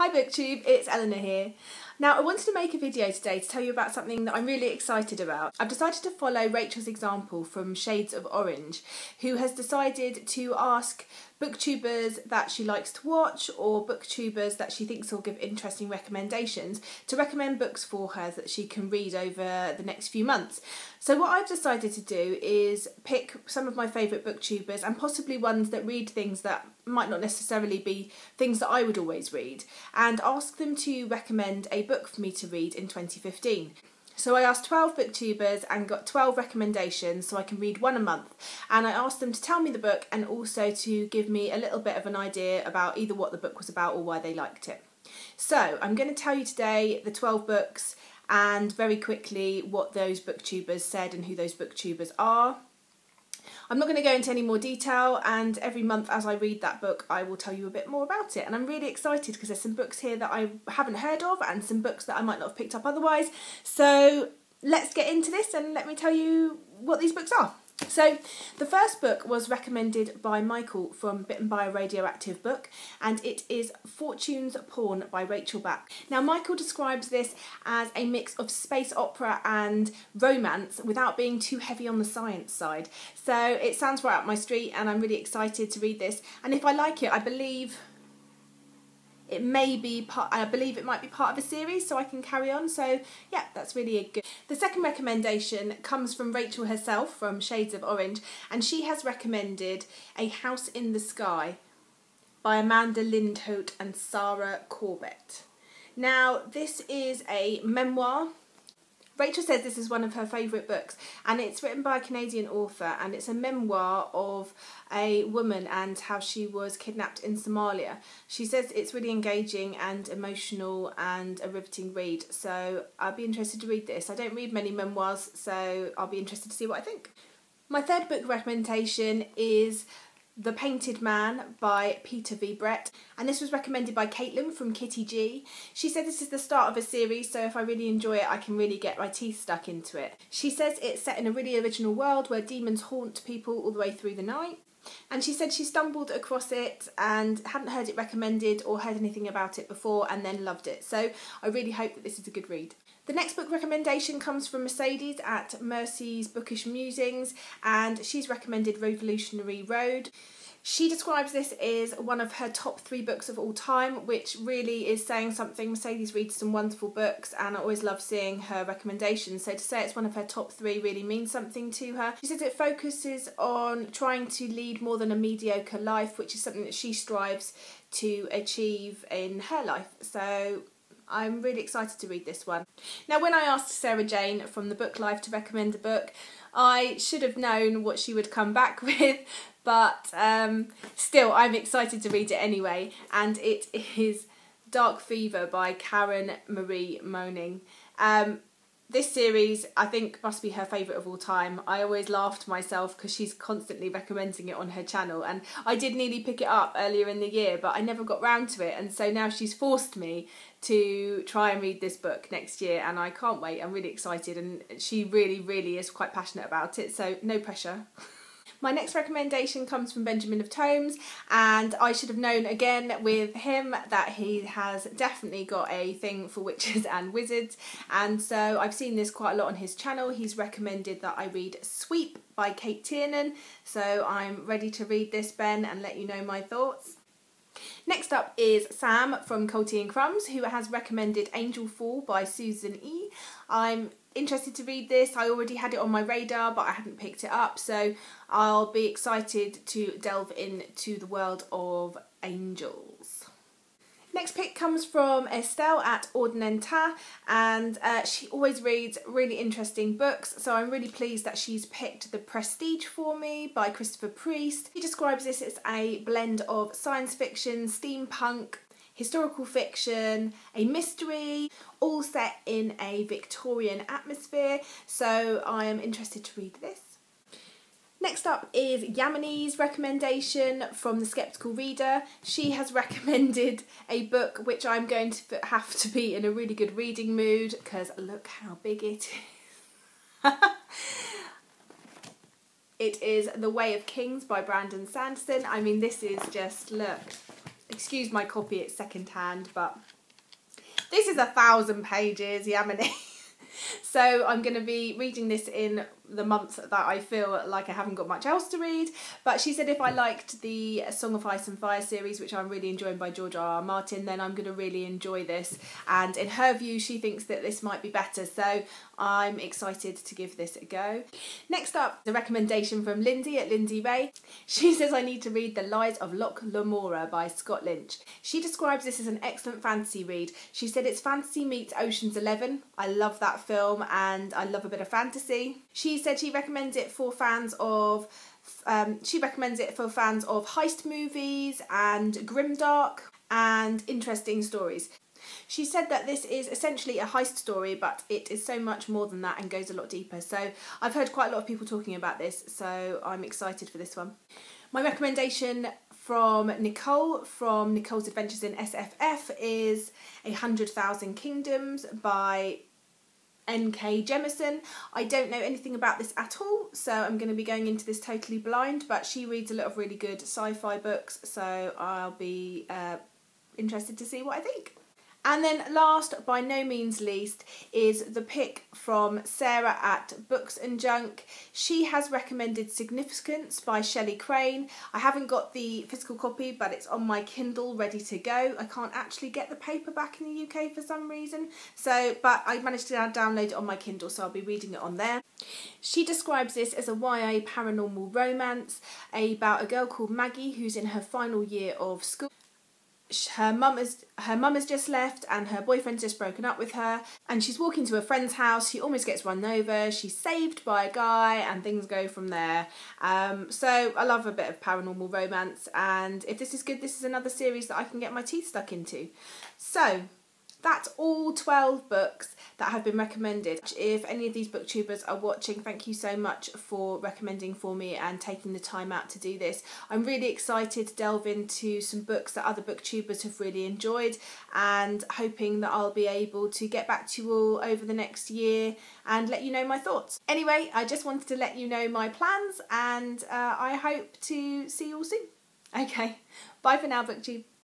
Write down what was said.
Hi BookTube, it's Eleanor here. Now I wanted to make a video today to tell you about something that I'm really excited about. I've decided to follow Rachel's example from Shades of Orange, who has decided to ask booktubers that she likes to watch or booktubers that she thinks will give interesting recommendations to recommend books for her that she can read over the next few months. So what I've decided to do is pick some of my favourite booktubers and possibly ones that read things that might not necessarily be things that I would always read, and ask them to recommend a book for me to read in 2015. So I asked 12 booktubers and got 12 recommendations so I can read one a month, and I asked them to tell me the book and also to give me a little bit of an idea about either what the book was about or why they liked it. So I'm going to tell you today the 12 books and very quickly what those booktubers said and who those booktubers are. I'm not going to go into any more detail, and every month as I read that book I will tell you a bit more about it, and I'm really excited because there's some books here that I haven't heard of and some books that I might not have picked up otherwise. So let's get into this and let me tell you what these books are. So the first book was recommended by Michael from Bitten by a Radioactive Book, and it is Fortune's Pawn by Rachel Back. Now Michael describes this as a mix of space opera and romance without being too heavy on the science side. So it sounds right up my street and I'm really excited to read this, and if I like it I believe it might be part of a series, so I can carry on. So yeah, that's really a good. The second recommendation comes from Rachel herself from Shades of Orange, and she has recommended A House in the Sky by Amanda Lindholt and Sarah Corbett. Now this is a memoir. Rachel says this is one of her favourite books, and it's written by a Canadian author, and it's a memoir of a woman and how she was kidnapped in Somalia. She says it's really engaging and emotional and a riveting read, so I'll be interested to read this. I don't read many memoirs, so I'll be interested to see what I think. My third book recommendation is The Painted Man by Peter V. Brett, and this was recommended by Caitlin from Kitty G. She said this is the start of a series, so if I really enjoy it I can really get my teeth stuck into it. She says it's set in a really original world where demons haunt people all the way through the night, and she said she stumbled across it and hadn't heard it recommended or heard anything about it before and then loved it, so I really hope that this is a good read. The next book recommendation comes from Mercedes at Mercy's Bookish Musings, and she's recommended Revolutionary Road. She describes this as one of her top 3 books of all time, which really is saying something. Mercedes reads some wonderful books and I always love seeing her recommendations, so to say it's one of her top 3 really means something to her. She says it focuses on trying to lead more than a mediocre life, which is something that she strives to achieve in her life, so I'm really excited to read this one. Now when I asked Sarah Jane from the Book Life to recommend a book, I should have known what she would come back with, but still I'm excited to read it anyway, and it is Dark Fever by Karen Marie Moning. This series I think must be her favourite of all time. I always laughed myself because she's constantly recommending it on her channel, and I did nearly pick it up earlier in the year but I never got round to it, and so now she's forced me to try and read this book next year, and I can't wait. I'm really excited, and she really is quite passionate about it, so no pressure. My next recommendation comes from Benjamin of Tomes, and I should have known again with him that he has definitely got a thing for witches and wizards, and so I've seen this quite a lot on his channel. He's recommended that I read Sweep by Kate Tiernan, so I'm ready to read this, Ben, and let you know my thoughts. Next up is Sam from Cold Tea and Crumbs, who has recommended Angel Fall by Susan E. I'm interested to read this. I already had it on my radar but I hadn't picked it up, so I'll be excited to delve into the world of angels. Next pick comes from Estelle at Ordinenta, and she always reads really interesting books, so I'm really pleased that she's picked The Prestige for me by Christopher Priest. He describes this as a blend of science fiction, steampunk, historical fiction, a mystery, all set in a Victorian atmosphere, so I am interested to read this. Next up is Yamini's recommendation from The Skeptical Reader. She has recommended a book which I'm going to have to be in a really good reading mood because look how big it is. It is The Way of Kings by Brandon Sanderson. I mean, this is just, look, Excuse my copy, it's second hand, but this is 1,000 pages, Yamini. So I'm going to be reading this in the month that I feel like I haven't got much else to read. But she said if I liked the Song of Ice and Fire series, which I'm really enjoying by George R.R. Martin, then I'm going to really enjoy this. And in her view, she thinks that this might be better. So I'm excited to give this a go. Next up, the recommendation from Lindsay at Lindsay Ray. She says I need to read The Lies of Loch Lamora by Scott Lynch. She describes this as an excellent fantasy read. She said it's fantasy meets Ocean's 11. I love that film and I love a bit of fantasy. She said she recommends it for fans of heist movies and grimdark and interesting stories. She said that this is essentially a heist story, but it is so much more than that and goes a lot deeper. So I've heard quite a lot of people talking about this, so I'm excited for this one. My recommendation from Nicole's Adventures in SFF is 100,000 Kingdoms by N.K. Jemisin. I don't know anything about this at all, so I'm going to be going into this totally blind, but she reads a lot of really good sci-fi books, so I'll be interested to see what I think. And then last, by no means least, is the pick from Sarah at Books and Junk. She has recommended Significance by Shelley Crane. I haven't got the physical copy, but it's on my Kindle ready to go. I can't actually get the paperback in the UK for some reason, but I managed to download it on my Kindle, so I'll be reading it on there. She describes this as a YA paranormal romance about a girl called Maggie who's in her final year of school. Her mum has just left and her boyfriend's just broken up with her, and she's walking to a friend's house. She almost gets run over. She's saved by a guy and things go from there. So I love a bit of paranormal romance, and if this is good, this is another series that I can get my teeth stuck into. So that's all 12 books that have been recommended. If any of these booktubers are watching, thank you so much for recommending for me and taking the time out to do this. I'm really excited to delve into some books that other booktubers have really enjoyed, and hoping that I'll be able to get back to you all over the next year and let you know my thoughts. Anyway, I just wanted to let you know my plans, and I hope to see you all soon. Okay, bye for now, BookTube.